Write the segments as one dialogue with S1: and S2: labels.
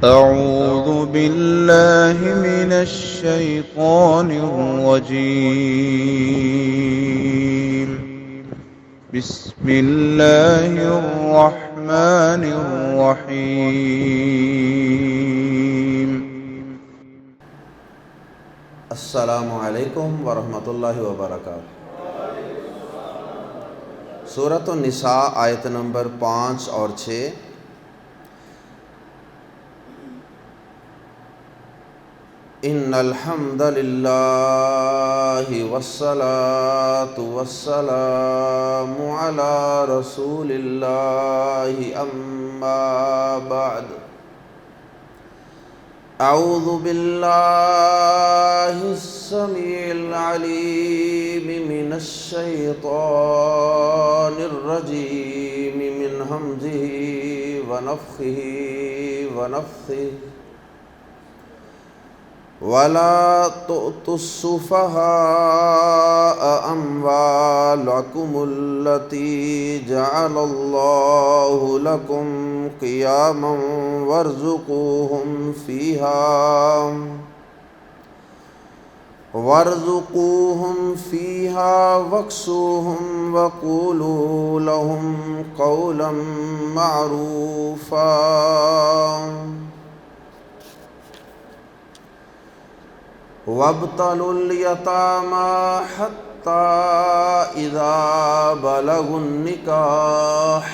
S1: أعوذ بالله من الشيطان الرجيم. بسم الله الرحمن الرحيم.
S2: السلام علیکم ورحمۃ اللہ وبرکاتہ۔ سورۃ النساء آیت نمبر 5 اور 6۔ ان الحمد للہ والصلاة والسلام علی رسول اللہ اما بعد۔ اعوذ باللہ السمیع العلیم من الشیطان الرجیم من ہمزہ ونفخہ ونفثہ۔ وَلَا تُؤْتُوا السُّفَهَاءَ أَمْوَالَكُمُ الَّتِي جَعَلَ اللَّهُ لَكُمْ قِيَامًا وَارْزُقُوهُمْ فِيهَا وَاكْسُوهُمْ وَقُولُوا لَهُمْ قَوْلًا مَّعْرُوفًا۔ وَابْتَلُوا الْيَتَامَى حَتَّى إِذَا بَلَغُوا النِّكَاحَ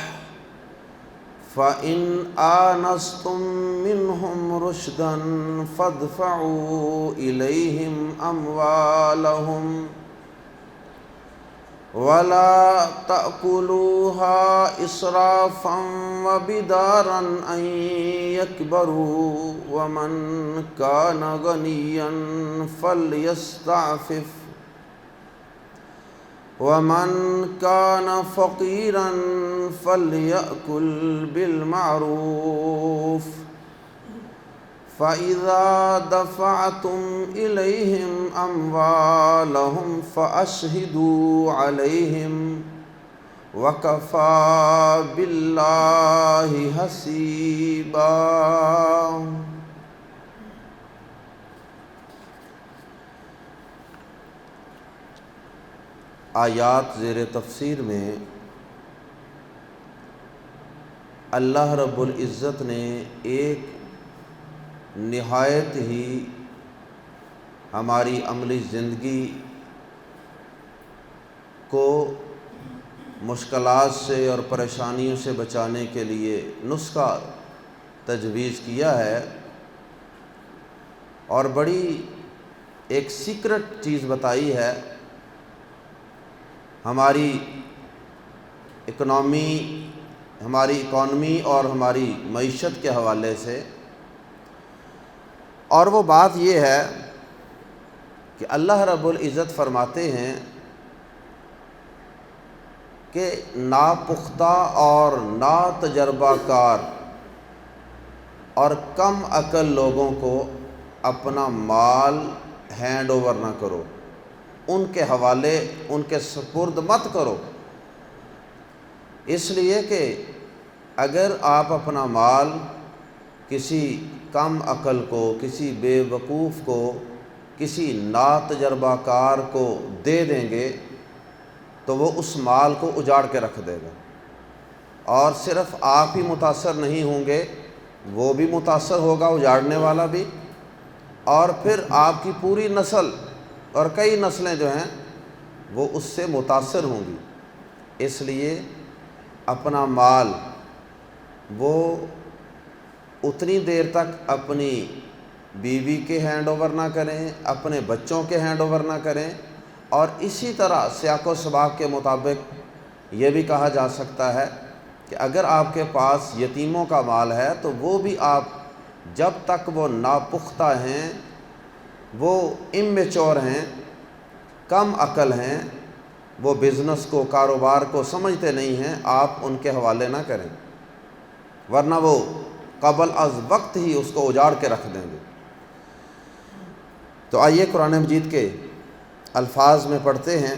S2: فَإِنْ آنَسْتُم مِّنْهُمْ رُشْدًا فَادْفَعُوا إِلَيْهِمْ أَمْوَالَهُمْ وَلَا تَأْكُلُوهَا إِسْرَافًا وَبِدَارًا أَن يَكْبَرُوا وَمَنْ كَانَ غَنِيًّا فَلْيَسْتَعْفِفْ وَمَنْ كَانَ فَقِيرًا فَلْيَأْكُلْ بِالْمَعْرُوفِ فَإِذَا دَفَعْتُمْ إِلَيْهِمْ أَمْوَالَهُمْ فَأَشْهِدُوا عَلَيْهِمْ وَكَفَى بِاللَّهِ حَسِيبًا۔ آیات زیر تفسیر میں اللہ رب العزت نے ایک نہایت ہی ہماری عملی زندگی کو مشکلات سے اور پریشانیوں سے بچانے کے لیے نسخہ تجویز کیا ہے، اور بڑی ایک سیکرٹ چیز بتائی ہے ہماری اکانومی اور ہماری معیشت کے حوالے سے۔ اور وہ بات یہ ہے کہ اللہ رب العزت فرماتے ہیں کہ ناپختہ اور ناتجربہ کار اور کم عقل لوگوں کو اپنا مال ہینڈ اوور نہ کرو، ان کے حوالے، ان کے سپرد مت کرو، اس لیے کہ اگر آپ اپنا مال کسی کم عقل کو، کسی بے وقوف کو، کسی ناتجربہ کار کو دے دیں گے تو وہ اس مال کو اجاڑ کے رکھ دے گا، اور صرف آپ ہی متاثر نہیں ہوں گے، وہ بھی متاثر ہوگا، اجاڑنے والا بھی، اور پھر آپ کی پوری نسل اور کئی نسلیں جو ہیں وہ اس سے متاثر ہوں گی۔ اس لیے اپنا مال وہ اتنی دیر تک اپنی بیوی کے ہینڈ اوور نہ کریں، اپنے بچوں کے ہینڈ اوور نہ کریں، اور اسی طرح سیاق و سباق کے مطابق یہ بھی کہا جا سکتا ہے کہ اگر آپ کے پاس یتیموں کا مال ہے تو وہ بھی آپ جب تک وہ ناپختہ ہیں، وہ اممیچور ہیں، کم عقل ہیں، وہ بزنس کو، کاروبار کو سمجھتے نہیں ہیں، آپ ان کے حوالے نہ کریں، ورنہ وہ قبل از وقت ہی اس کو اجاڑ کے رکھ دیں گے۔ تو آئیے قرآن مجید کے الفاظ میں پڑھتے ہیں۔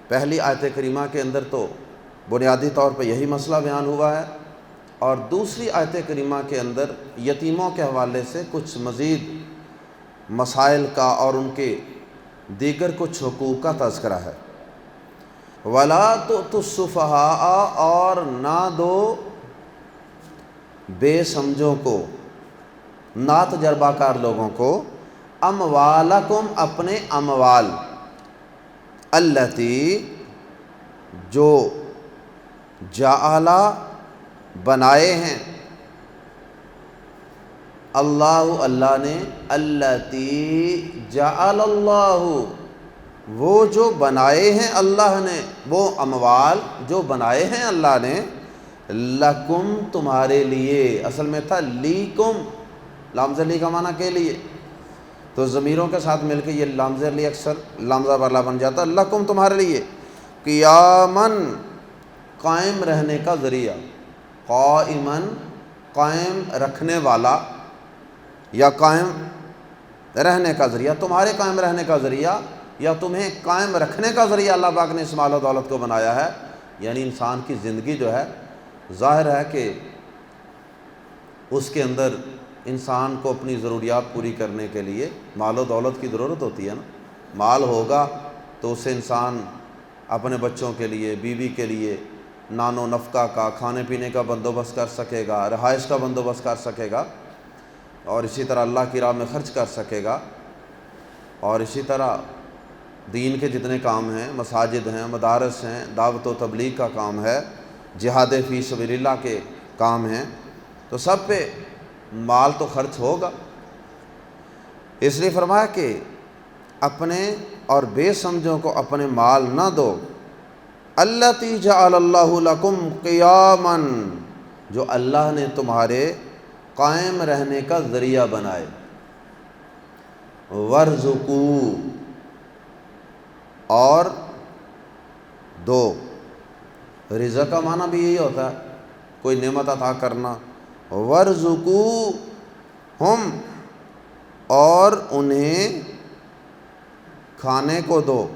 S2: پہلی آیت کریمہ کے اندر تو بنیادی طور پہ یہی مسئلہ بیان ہوا ہے اور دوسری آیت کریمہ کے اندر یتیموں کے حوالے سے کچھ مزید مسائل کا اور ان کے دیگر کچھ حقوق کا تذکرہ ہے۔ وَلَا تُؤْتُوا السُّفَهَاءَ، اور نہ دو بے سمجھوں کو، نا تجربہ کار لوگوں کو، اموالکم، اپنے اموال، التی، جو جعل، بنائے ہیں، اللہ، اللہ نے، التی جعل اللہ، وہ جو بنائے ہیں اللہ نے، وہ اموال جو بنائے ہیں اللہ نے، لکم، تمہارے لیے، اصل میں تھا لیکم، لام لی کا معنی کے لیے، تو ضمیروں کے ساتھ مل کے یہ لام لی اکثر لامزہ والا بن جاتا، لکم، تمہارے لیے، قیامن، قائم رہنے کا ذریعہ، قائمن، قائم رکھنے والا، یا قائم رہنے کا ذریعہ، تمہارے قائم رہنے کا ذریعہ یا تمہیں قائم رکھنے کا ذریعہ اللہ پاک نے اس مال و دولت کو بنایا ہے۔ یعنی انسان کی زندگی جو ہے، ظاہر ہے کہ اس کے اندر انسان کو اپنی ضروریات پوری کرنے کے لیے مال و دولت کی ضرورت ہوتی ہے نا۔ مال ہوگا تو اسے انسان اپنے بچوں کے لیے، بیوی کے لیے نان و نفقہ کا، کھانے پینے کا بندوبست کر سکے گا، رہائش کا بندوبست کر سکے گا، اور اسی طرح اللہ کی راہ میں خرچ کر سکے گا، اور اسی طرح دین کے جتنے کام ہیں، مساجد ہیں، مدارس ہیں، دعوت و تبلیغ کا کام ہے، جہاد فی سبیل اللہ کے کام ہیں، تو سب پہ مال تو خرچ ہوگا۔ اس لیے فرمایا کہ اپنے اور بے سمجھوں کو اپنے مال نہ دو، التی جعل اللہ لکم قیاما، جو اللہ نے تمہارے قائم رہنے کا ذریعہ بنائے، ورزقو، اور دو، رزق کا معنی بھی یہی ہوتا ہے، کوئی نعمت عطا کرنا، ورزقو ہم، اور انہیں کھانے کو دو۔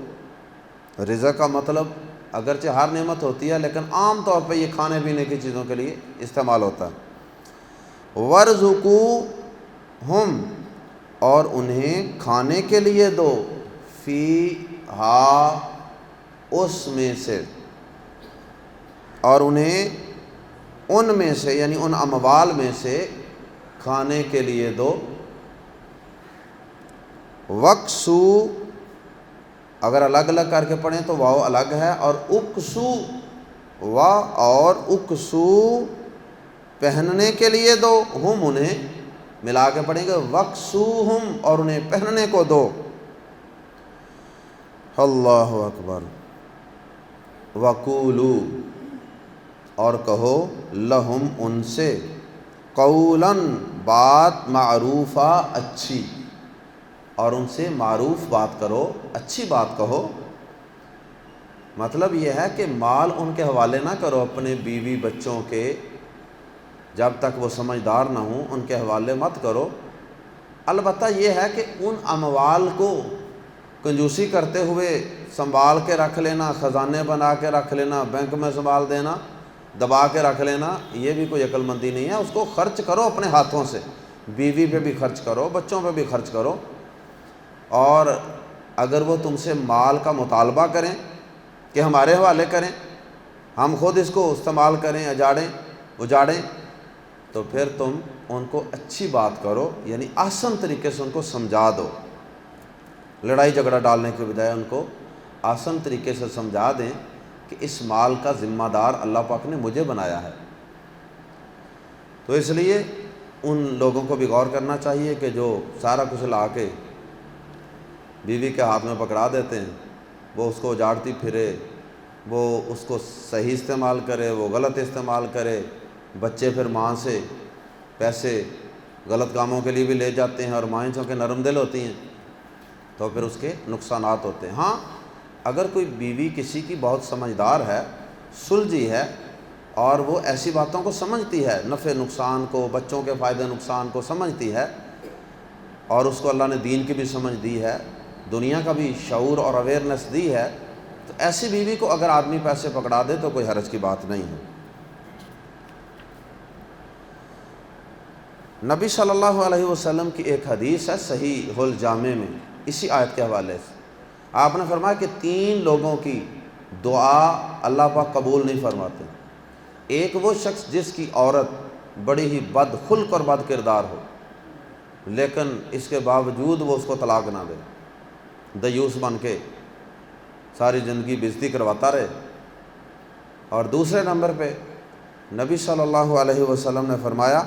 S2: رزق کا مطلب اگرچہ ہر نعمت ہوتی ہے، لیکن عام طور پہ یہ کھانے پینے کی چیزوں کے لیے استعمال ہوتا ہے۔ ورزقو ہم، اور انہیں کھانے کے لیے دو، فی ہا، اس میں سے، اور انہیں ان میں سے، یعنی ان اموال میں سے کھانے کے لیے دو۔ وقسو، اگر الگ الگ کر کے پڑھیں تو واو الگ ہے، اور اکسو، وا اور اکسو، پہننے کے لیے دو، ہم، انہیں ملا کے پڑھیں گے، وقسو ہم، اور انہیں پہننے کو دو۔ اللہ اکبر۔ وقولو، اور کہو، لہم، ان سے، قولاً، بات، معروفہ، اچھی، اور ان سے معروف بات کرو، اچھی بات کہو۔ مطلب یہ ہے کہ مال ان کے حوالے نہ کرو، اپنے بیوی بچوں کے، جب تک وہ سمجھدار نہ ہوں ان کے حوالے مت کرو۔ البتہ یہ ہے کہ ان اموال کو کنجوسی کرتے ہوئے سنبھال کے رکھ لینا، خزانے بنا کے رکھ لینا، بینک میں سنبھال دینا، دبا کے رکھ لینا، یہ بھی کوئی عقل مندی نہیں ہے۔ اس کو خرچ کرو اپنے ہاتھوں سے، بیوی پہ بھی خرچ کرو، بچوں پہ بھی خرچ کرو، اور اگر وہ تم سے مال کا مطالبہ کریں کہ ہمارے حوالے کریں، ہم خود اس کو استعمال کریں، اجاڑیں، تو پھر تم ان کو اچھی بات کرو، یعنی آسان طریقے سے ان کو سمجھا دو، لڑائی جھگڑا ڈالنے کے بجائے ان کو آسان طریقے سے سمجھا دیں کہ اس مال کا ذمہ دار اللہ پاک نے مجھے بنایا ہے۔ تو اس لیے ان لوگوں کو بھی غور کرنا چاہیے کہ جو سارا کچھ لا کے بیوی کے ہاتھ میں پکڑا دیتے ہیں، وہ اس کو اجاڑتی پھرے، وہ اس کو صحیح استعمال کرے، وہ غلط استعمال کرے، بچے پھر ماں سے پیسے غلط کاموں کے لیے بھی لے جاتے ہیں، اور مائیں چونکہ نرم دل ہوتی ہیں تو پھر اس کے نقصانات ہوتے ہیں۔ ہاں، اگر کوئی بیوی کسی کی بہت سمجھدار ہے، سلجھی ہے، اور وہ ایسی باتوں کو سمجھتی ہے، نفع نقصان کو، بچوں کے فائدے نقصان کو سمجھتی ہے، اور اس کو اللہ نے دین کی بھی سمجھ دی ہے، دنیا کا بھی شعور اور اویئرنیس دی ہے، تو ایسی بیوی کو اگر آدمی پیسے پکڑا دے تو کوئی حرج کی بات نہیں ہے۔ نبی صلی اللہ علیہ وسلم کی ایک حدیث ہے صحیح الجامع میں اسی آیت کے حوالے سے، آپ نے فرمایا کہ 3 لوگوں کی دعا اللہ پاک قبول نہیں فرماتے۔ ایک وہ شخص جس کی عورت بڑی ہی بد خلق اور بد کردار ہو، لیکن اس کے باوجود وہ اس کو طلاق نہ دے، دیوس بن کے ساری زندگی بےزتی کرواتا رہے۔ اور دوسرے نمبر پہ نبی صلی اللہ علیہ وسلم نے فرمایا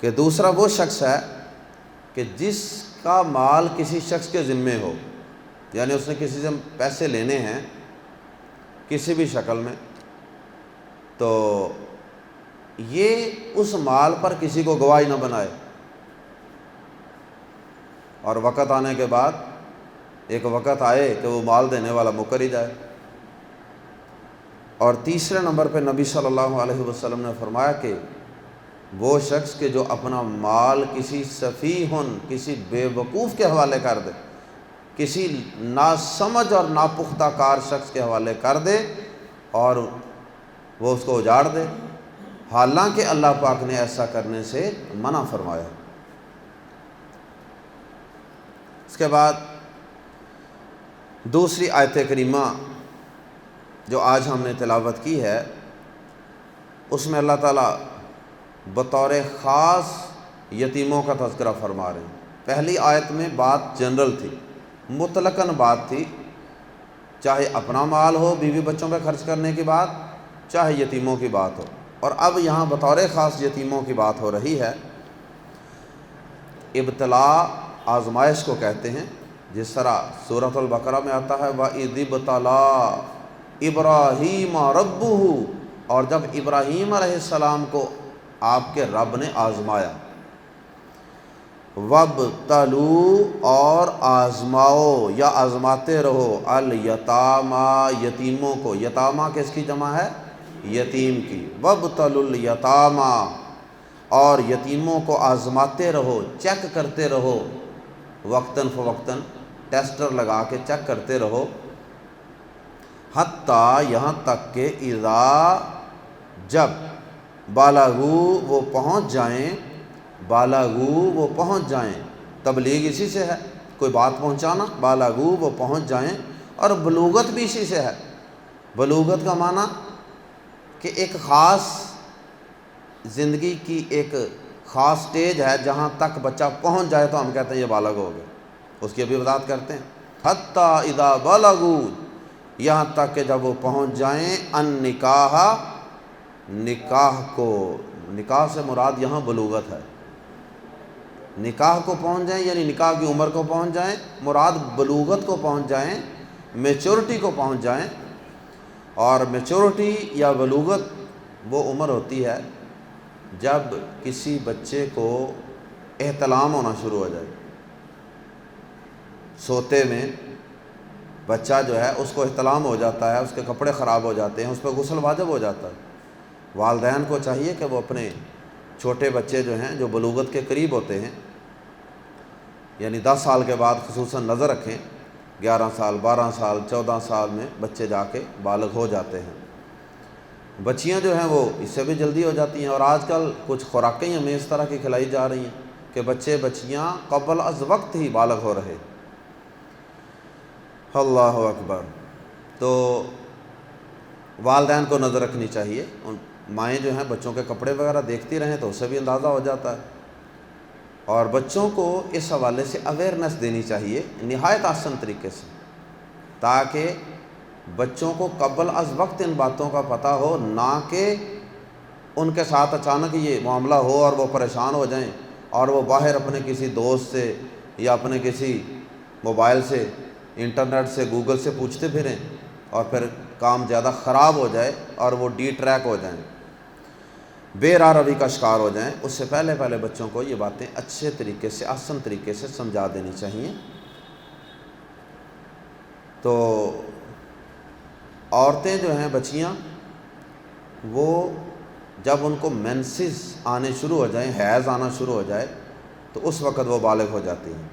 S2: کہ دوسرا وہ شخص ہے کہ جس کا مال کسی شخص کے ذمے ہو، یعنی اس نے کسی سے پیسے لینے ہیں کسی بھی شکل میں، تو یہ اس مال پر کسی کو گواہی نہ بنائے، اور وقت آنے کے بعد ایک وقت آئے کہ وہ مال دینے والا مکر ہی جائے۔ اور تیسرے نمبر پہ نبی صلی اللہ علیہ وسلم نے فرمایا کہ وہ شخص کہ جو اپنا مال کسی سفیہن، کسی بے وقوف کے حوالے کر دے، کسی ناسمجھ اور ناپختہ کار شخص کے حوالے کر دے اور وہ اس کو اجاڑ دے، حالانکہ اللہ پاک نے ایسا کرنے سے منع فرمایا۔ اس کے بعد دوسری آیت کریمہ جو آج ہم نے تلاوت کی ہے، اس میں اللہ تعالیٰ بطور خاص یتیموں کا تذکرہ فرما رہے ہیں۔ پہلی آیت میں بات جنرل تھی، مطلقاً بات تھی، چاہے اپنا مال ہو بیوی بچوں پہ خرچ کرنے کی بات، چاہے یتیموں کی بات ہو، اور اب یہاں بطور خاص یتیموں کی بات ہو رہی ہے۔ ابتلا آزمائش کو کہتے ہیں، جس طرح سورۃ البقرہ میں آتا ہے وَإِذِ ابْتَلَىٰ إِبْرَاهِيمَ رَبُّهُ، اور جب ابراہیم علیہ السلام کو آپ کے رب نے آزمایا، وَابْتَلُوا، اور آزماؤ یا آزماتے رہو، الیتامیٰ، یتیموں کو، یتامہ کس کی جمع ہے؟ یتیم کی، وَابْتَلُوا الْیَتَامَىٰ، اور یتیموں کو آزماتے رہو، چیک کرتے رہو، وقتاً فوقتاً ٹیسٹر لگا کے چیک کرتے رہو، حتیٰ، یہاں تک کہ اذا، جب، بالغو، وہ پہنچ جائیں، بالغو، وہ پہنچ جائیں، تبلیغ اسی سے ہے، کوئی بات پہنچانا، بالغو، وہ پہنچ جائیں، اور بلوغت بھی اسی سے ہے۔ بلوغت کا معنی کہ ایک خاص زندگی کی ایک خاص سٹیج ہے جہاں تک بچہ پہنچ جائے تو ہم کہتے ہیں یہ بالغ ہو گیا، اس کی ابھی وضاحت کرتے ہیں۔ حتیٰ اذا بالغوا، یہاں تک کہ جب وہ پہنچ جائیں، النکاح، نکاح کو، نکاح سے مراد یہاں بلوغت ہے، نکاح کو پہنچ جائیں یعنی نکاح کی عمر کو پہنچ جائیں، مراد بلوغت کو پہنچ جائیں، میچورٹی کو پہنچ جائیں۔ اور میچورٹی یا بلوغت وہ عمر ہوتی ہے جب کسی بچے کو احتلام ہونا شروع ہو جائے، سوتے میں بچہ جو ہے اس کو احتلام ہو جاتا ہے، اس کے کپڑے خراب ہو جاتے ہیں، اس پہ غسل واجب ہو جاتا ہے۔ والدین کو چاہیے کہ وہ اپنے چھوٹے بچے جو ہیں جو بلوغت کے قریب ہوتے ہیں، یعنی 10 سال کے بعد خصوصاً نظر رکھیں، 11 سال 12 سال 14 سال میں بچے جا کے بالغ ہو جاتے ہیں۔ بچیاں جو ہیں وہ اس سے بھی جلدی ہو جاتی ہیں، اور آج کل کچھ خوراکیں ہمیں اس طرح کی کھلائی جا رہی ہیں کہ بچے بچیاں قبل از وقت ہی بالغ ہو رہے۔ اللہ اکبر۔ تو والدین کو نظر رکھنی چاہیے، ان مائیں جو ہیں بچوں کے کپڑے وغیرہ دیکھتی رہیں تو اس سے بھی اندازہ ہو جاتا ہے، اور بچوں کو اس حوالے سے اویئرنیس دینی چاہیے نہایت آسان طریقے سے، تاکہ بچوں کو قبل از وقت ان باتوں کا پتہ ہو، نہ کہ ان کے ساتھ اچانک یہ معاملہ ہو اور وہ پریشان ہو جائیں اور وہ باہر اپنے کسی دوست سے یا اپنے کسی موبائل سے، انٹرنیٹ سے، گوگل سے پوچھتے پھریں، اور پھر کام زیادہ خراب ہو جائے اور وہ ڈی ٹریک ہو جائیں، بے راہ روی کا شکار ہو جائیں۔ اس سے پہلے بچوں کو یہ باتیں اچھے طریقے سے، آسان طریقے سے سمجھا دینی چاہیے۔ تو عورتیں جو ہیں بچیاں، وہ جب ان کو مینسز آنے شروع ہو جائیں، حیض آنا شروع ہو جائے، تو اس وقت وہ بالغ ہو جاتی ہیں۔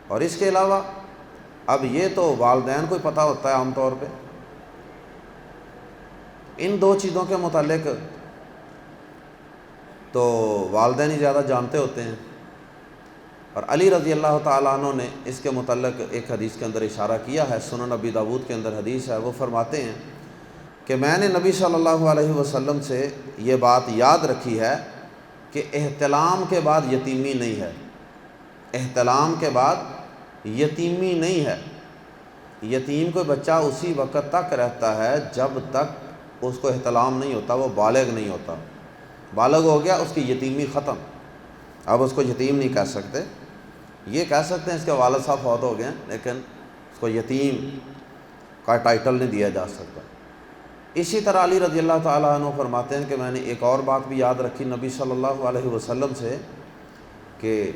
S2: اور اس کے علاوہ اب یہ تو والدین کو ہی پتہ ہوتا ہے عام طور پہ، ان 2 چیزوں کے متعلق تو والدین ہی زیادہ جانتے ہوتے ہیں۔ اور علی رضی اللہ تعالیٰ عنہ نے اس کے متعلق ایک حدیث کے اندر اشارہ کیا ہے، سنن نبی داود کے اندر حدیث ہے، وہ فرماتے ہیں کہ میں نے نبی صلی اللہ علیہ وسلم سے یہ بات یاد رکھی ہے کہ احتلام کے بعد یتیمی نہیں ہے، احتلام کے بعد یتیمی نہیں ہے۔ یتیم کوئی بچہ اسی وقت تک رہتا ہے جب تک اس کو احتلام نہیں ہوتا، وہ بالغ نہیں ہوتا۔ بالغ ہو گیا اس کی یتیمی ختم، اب اس کو یتیم نہیں کہہ سکتے۔ یہ کہہ سکتے ہیں اس کے والد صاحب فوت ہو گئے ہیں، لیکن اس کو یتیم کا ٹائٹل نہیں دیا جا سکتا۔ اسی طرح علی رضی اللہ تعالیٰ عنہ فرماتے ہیں کہ میں نے ایک اور بات بھی یاد رکھی نبی صلی اللہ علیہ وسلم سے کہ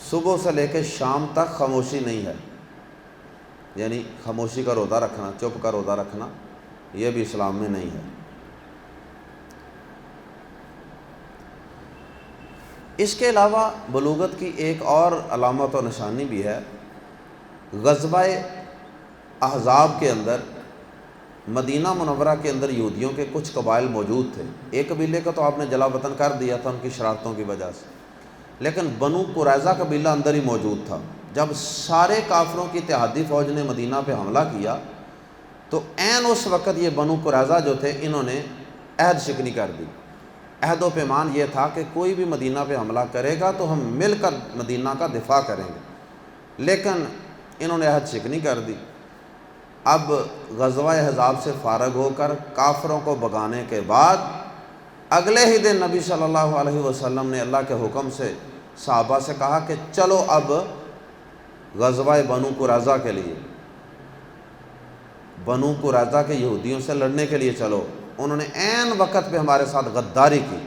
S2: صبح سے لے کے شام تک خاموشی نہیں ہے، یعنی خاموشی کا روزہ رکھنا، چپ کا روزہ رکھنا، یہ بھی اسلام میں نہیں ہے۔ اس کے علاوہ بلوغت کی ایک اور علامت و نشانی بھی ہے۔ غزوہ احزاب کے اندر مدینہ منورہ کے اندر یہودیوں کے کچھ قبائل موجود تھے۔ ایک قبیلے کا تو آپ نے جلا وطن کر دیا تھا ان کی شرارتوں کی وجہ سے، لیکن بنو قریظہ قبیلہ اندر ہی موجود تھا۔ جب سارے کافروں کی اتحادی فوج نے مدینہ پہ حملہ کیا تو عین اس وقت یہ بنو قریظہ جو تھے انہوں نے عہد شکنی کر دی۔ عہد و پیمان یہ تھا کہ کوئی بھی مدینہ پہ حملہ کرے گا تو ہم مل کر مدینہ کا دفاع کریں گے، لیکن انہوں نے عہد شکنی کر دی۔ اب غزوہ احزاب سے فارغ ہو کر کافروں کو بھگانے کے بعد اگلے ہی دن نبی صلی اللہ علیہ وسلم نے اللہ کے حکم سے صحابہ سے کہا کہ چلو اب غزوہ بنو قریظہ کے لیے، بنو قریظہ کے یہودیوں سے لڑنے کے لیے چلو۔ انہوں نے عین وقت پہ ہمارے ساتھ غداری کی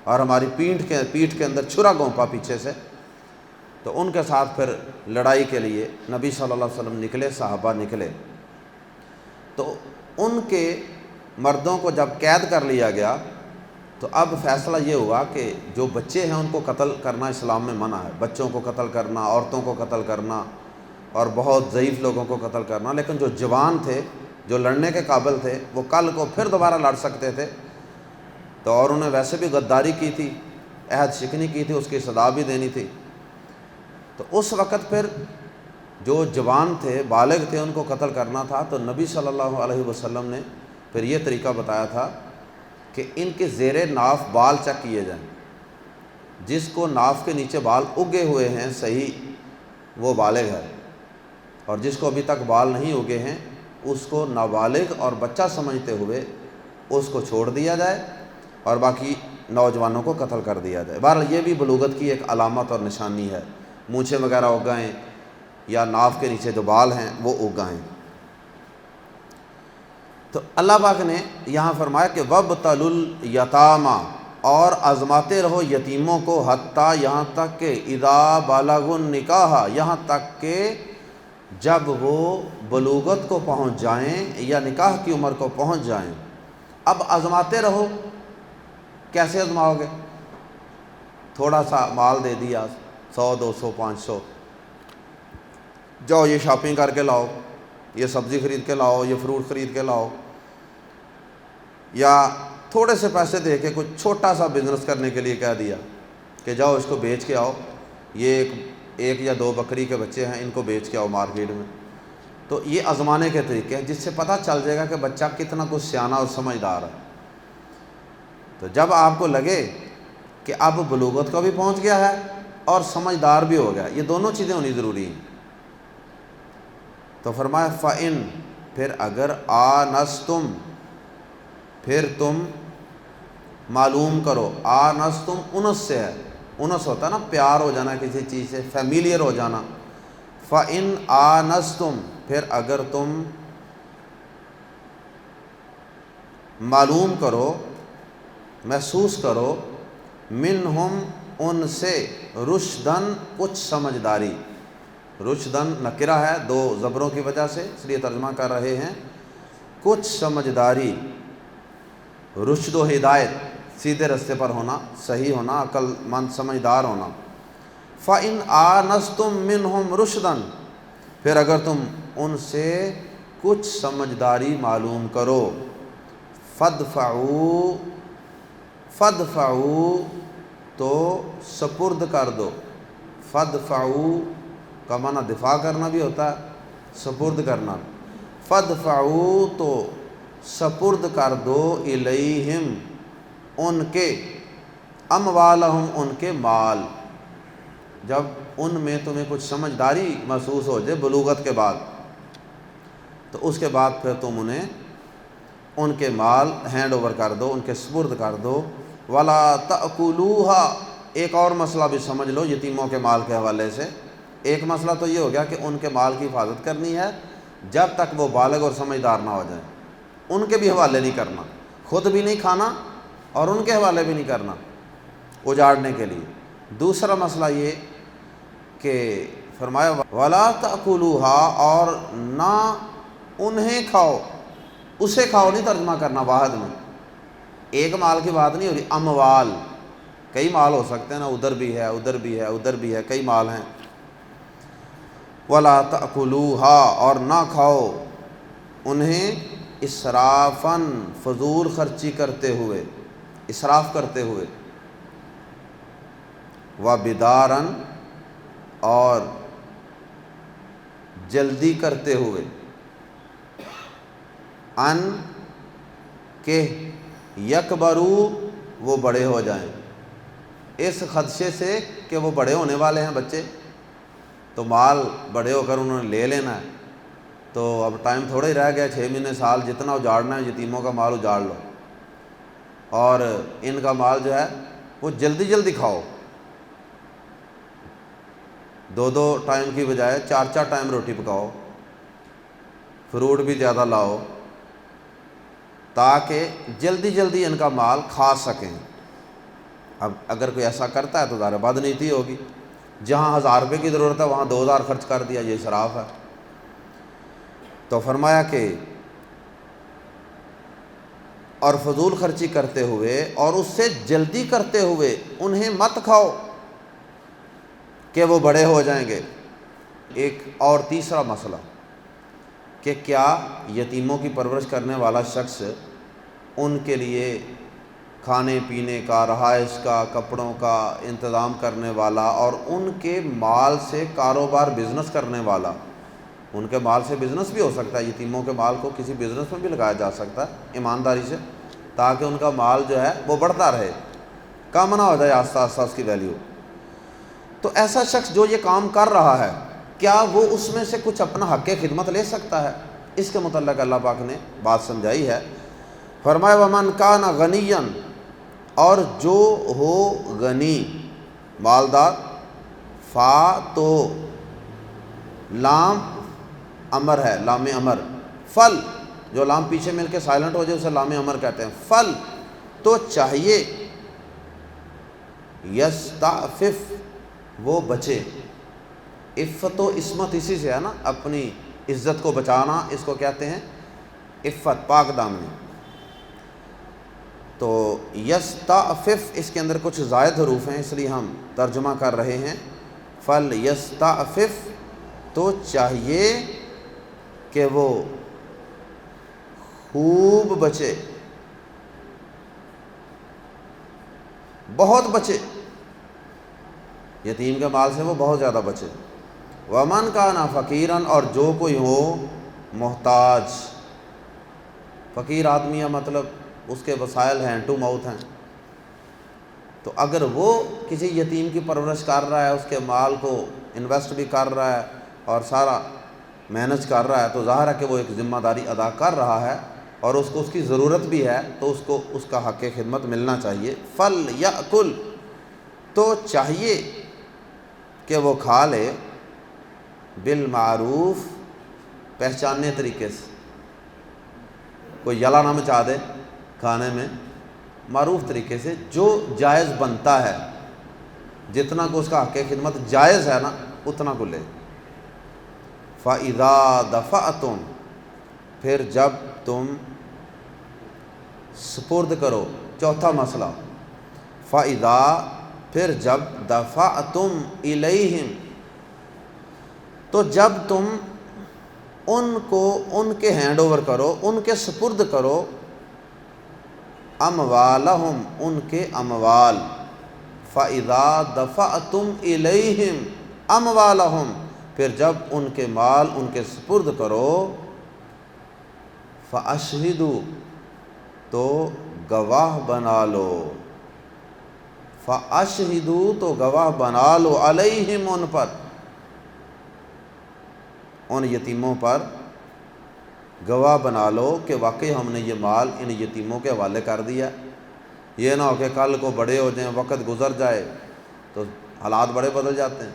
S2: اور ہماری پیٹھ کے اندر چھرا گھونپا پیچھے سے، تو ان کے ساتھ پھر لڑائی کے لیے نبی صلی اللہ علیہ وسلم نکلے، صحابہ نکلے۔ تو ان کے مردوں کو جب قید کر لیا گیا تو اب فیصلہ یہ ہوا کہ جو بچے ہیں ان کو قتل کرنا اسلام میں منع ہے، بچوں کو قتل کرنا، عورتوں کو قتل کرنا اور بہت ضعیف لوگوں کو قتل کرنا، لیکن جو جوان تھے، جو لڑنے کے قابل تھے، وہ کل کو پھر دوبارہ لڑ سکتے تھے۔ تو اور انہیں ویسے بھی غداری کی تھی، عہد شکنی کی تھی، اس کی سزا بھی دینی تھی۔ تو اس وقت پھر جو جوان تھے، بالغ تھے، ان کو قتل کرنا تھا، تو نبی صلی اللہ علیہ وسلم نے پھر یہ طریقہ بتایا تھا کہ ان کے زیر ناف بال چیک کیے جائیں، جس کو ناف کے نیچے بال اگے ہوئے ہیں صحیح وہ بالغ ہے، اور جس کو ابھی تک بال نہیں اگے ہیں اس کو نابالغ اور بچہ سمجھتے ہوئے اس کو چھوڑ دیا جائے اور باقی نوجوانوں کو قتل کر دیا جائے۔ بہرحال یہ بھی بلوغت کی ایک علامت اور نشانی ہے، مونچھیں وغیرہ اگائیں یا ناف کے نیچے جو بال ہیں وہ اگائیں۔ تو اللہ پاک نے یہاں فرمایا کہ وَابْتَلُوا الْيَتَامَى، اور آزماتے رہو یتیموں کو، حتیٰ یہاں تک کہ اِذَا بَلَغُوا النِّکَاحَ، یہاں تک کہ جب وہ بلوغت کو پہنچ جائیں یا نکاح کی عمر کو پہنچ جائیں۔ اب آزماتے رہو، کیسے آزماؤ گے؟ تھوڑا سا مال دے دیا، 100 200 500، جاؤ یہ شاپنگ کر کے لاؤ، یہ سبزی خرید کے لاؤ، یہ فروٹ خرید کے لاؤ، یا تھوڑے سے پیسے دے کے کچھ چھوٹا سا بزنس کرنے کے لیے کہہ دیا کہ جاؤ اس کو بیچ کے آؤ، یہ ایک یا 2 بکری کے بچے ہیں، ان کو بیچ کے آؤ مارکیٹ میں۔ تو یہ آزمانے کے طریقے ہیں جس سے پتہ چل جائے گا کہ بچہ کتنا کچھ سیانہ اور سمجھدار ہے۔ تو جب آپ کو لگے کہ اب بلوغت کو بھی پہنچ گیا ہے اور سمجھدار بھی ہو گیا، یہ دونوں چیزیں ہونی ضروری ہیں، تو فرمایا فَإِن، پھر اگر آنستم، پھر تم معلوم کرو، آنستم انس سے ہے، انس ہوتا ہے نا پیار ہو جانا کسی چیز سے، فیملیئر ہو جانا۔ فَإِن آنستم، پھر اگر تم معلوم کرو، محسوس کرو، منہم ان سے، رشدن کچھ سمجھداری، رشدن نکرہ ہے 2 زبروں کی وجہ سے، اس لیے ترجمہ کر رہے ہیں کچھ سمجھداری، رشد و ہدایت، سیدھے راستے پر ہونا، صحیح ہونا، عقل مند سمجھدار ہونا۔ فَإِنْ آنَسْتُم مِّنْهُمْ رُشْدًا، پھر اگر تم ان سے کچھ سمجھداری معلوم کرو، فَادْفَعُوا، فدفعوا تو سپرد کر دو، فدفعوا کا معنی دفاع کرنا بھی ہوتا ہے، سپرد کرنا، فدفعوا تو سپرد کر دو الیہم ان کے، اموالہم ان کے مال، جب ان میں تمہیں کچھ سمجھداری محسوس ہو جائے بلوغت کے بعد، تو اس کے بعد پھر تم انہیں ان کے مال ہینڈ اوور کر دو، ان کے سپرد کر دو۔ ولا تأکلوها، ایک اور مسئلہ بھی سمجھ لو یتیموں کے مال کے حوالے سے۔ ایک مسئلہ تو یہ ہو گیا کہ ان کے مال کی حفاظت کرنی ہے جب تک وہ بالغ اور سمجھدار نہ ہو جائیں، ان کے بھی حوالے نہیں کرنا، خود بھی نہیں کھانا اور ان کے حوالے بھی نہیں کرنا اجاڑنے کے لیے۔ دوسرا مسئلہ یہ کہ فرمایا ولا تأکلوها، اور نہ انہیں کھاؤ، اسے کھاؤ نہیں ترجمہ کرنا واحد میں، ایک مال کی بات نہیں ہو رہی، اموال کئی مال ہو سکتے ہیں نا، ادھر بھی ہے ادھر بھی ہے ادھر بھی ہے، کئی مال ہیں۔ ولا تأکلوها، اور نہ کھاؤ انہیں اسرافاً، فضول خرچی کرتے ہوئے، اسراف کرتے ہوئے، وبداراً، اور جلدی کرتے ہوئے، ان کہ یکبرو وہ بڑے ہو جائیں، اس خدشے سے کہ وہ بڑے ہونے والے ہیں بچے، تو مال بڑے ہو کر انہوں نے لے لینا ہے، تو اب ٹائم تھوڑا ہی رہ گیا، 6 مہینے سال، جتنا اجاڑنا ہے یتیموں کا مال اجاڑ لو، اور ان کا مال جو ہے وہ جلدی جلدی کھاؤ، 2 ٹائم کی بجائے 4 ٹائم روٹی پکاؤ، فروٹ بھی زیادہ لاؤ، تاکہ جلدی جلدی ان کا مال کھا سکیں۔ اب اگر کوئی ایسا کرتا ہے تو ظاہر بدنیتی ہوگی، جہاں 1000 روپے کی ضرورت ہے وہاں 2000 خرچ کر دیا، یہ اسراف ہے۔ تو فرمایا کہ اور فضول خرچی کرتے ہوئے اور اس سے جلدی کرتے ہوئے انہیں مت کھاؤ کہ وہ بڑے ہو جائیں گے۔ ایک اور تیسرا مسئلہ کہ کیا یتیموں کی پرورش کرنے والا شخص ان کے لیے کھانے پینے کا، رہائش کا، کپڑوں کا انتظام کرنے والا اور ان کے مال سے کاروبار بزنس کرنے والا، ان کے مال سے بزنس بھی ہو سکتا ہے، یتیموں کے مال کو کسی بزنس میں بھی لگایا جا سکتا ہے ایمانداری سے، تاکہ ان کا مال جو ہے وہ بڑھتا رہے، کم نہ ہو جائے آہستہ آہستہ اس کی ویلیو۔ تو ایسا شخص جو یہ کام کر رہا ہے، کیا وہ اس میں سے کچھ اپنا حق خدمت لے سکتا ہے؟ اس کے متعلق اللہ پاک نے بات سمجھائی ہے۔ فرمایا ومن کان غنیا، اور جو ہو غنی، مالدار، فا تو لام امر ہے، لام امر، فل جو لام پیچھے مل کے سائلنٹ ہو جائے اسے لام امر کہتے ہیں، فل تو چاہیے، یستعفف وہ بچے، عفت و عصمت اسی سے ہے نا، اپنی عزت کو بچانا، اس کو کہتے ہیں عفت، پاک دامنی۔ تو یستعفف اس کے اندر کچھ زائد حروف ہیں، اس لیے ہم ترجمہ کر رہے ہیں، فل یستعفف تو چاہیے کہ وہ خوب بچے، بہت بچے، یتیم کے مال سے وہ بہت زیادہ بچے۔ ومن کان فقیراً، اور جو کوئی ہو محتاج، فقیر آدمی ہے مطلب اس کے وسائل ہیں ٹو ماؤتھ ہیں، تو اگر وہ کسی یتیم کی پرورش کر رہا ہے، اس کے مال کو انویسٹ بھی کر رہا ہے اور سارا مینج کر رہا ہے، تو ظاہر ہے کہ وہ ایک ذمہ داری ادا کر رہا ہے اور اس کو اس کی ضرورت بھی ہے، تو اس کو اس کا حق خدمت ملنا چاہیے۔ فل یأکل تو چاہیے کہ وہ کھا لے، بالمعروف پہچاننے طریقے سے، کوئی یلا نہ مچا دے کھانے میں، معروف طریقے سے جو جائز بنتا ہے، جتنا کو اس کا حق خدمت جائز ہے نا اتنا کو لے۔ فَإِذَا دَفَعْتُمْ، پھر جب تم سپرد کرو، چوتھا مسئلہ، فَإِذَا پھر جب دَفَعْتُمْ إِلَيْهِمْ تو جب تم ان کو ان کے ہینڈ اوور کرو، ان کے سپرد کرو، اموالہم ان کے اموال، فَإِذَا دَفَعْتُمْ إِلَيْهِمْ اموالہم پھر جب ان کے مال ان کے سپرد کرو، فَأَشْهِدُوا تو گواہ بنا لو، فَأَشْهِدُوا تو گواہ بنا لو، علیہم ان پر، ان یتیموں پر گواہ بنا لو کہ واقعی ہم نے یہ مال ان یتیموں کے حوالے کر دیا۔ یہ نہ ہو کہ کل کو بڑے ہو جائیں، وقت گزر جائے تو حالات بڑے بدل جاتے ہیں،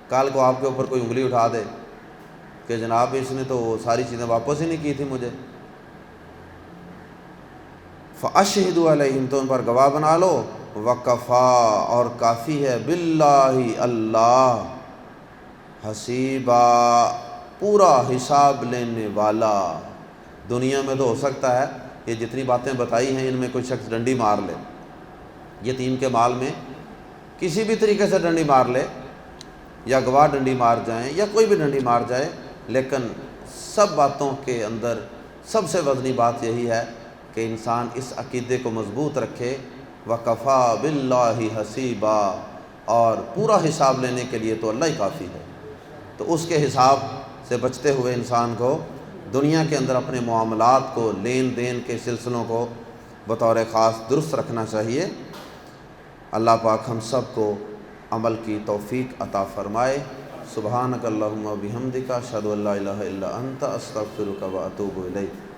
S2: کل کو آپ کے اوپر کوئی انگلی اٹھا دے کہ جناب اس نے تو وہ ساری چیزیں واپس ہی نہیں کی تھی مجھے۔ فَأَشْهِدُوا عَلَيْهِمْ تو ان پر گواہ بنا لو، وَكَفَىٰ اور کافی ہے، بِاللَّهِ اللہ، حسیبا پورا حساب لینے والا۔ دنیا میں تو ہو سکتا ہے یہ جتنی باتیں بتائی ہیں ان میں کوئی شخص ڈنڈی مار لے، یتیم کے مال میں کسی بھی طریقے سے ڈنڈی مار لے، یا گواہ ڈنڈی مار جائیں یا کوئی بھی ڈنڈی مار جائے، لیکن سب باتوں کے اندر سب سے وزنی بات یہی ہے کہ انسان اس عقیدے کو مضبوط رکھے، وَكَفَىٰ بِاللَّهِ حَسِيبًا اور پورا حساب لینے کے لیے تو اللہ ہی کافی ہے۔ تو اس کے حساب سے بچتے ہوئے انسان کو دنیا کے اندر اپنے معاملات کو، لین دین کے سلسلوں کو بطور خاص درست رکھنا چاہیے۔ اللہ پاک ہم سب کو عمل کی توفیق عطا فرمائے۔ سبحانک اللہم و بحمدک، اشہد ان لا الہ الا انت، استغفرک و اتوب الیک۔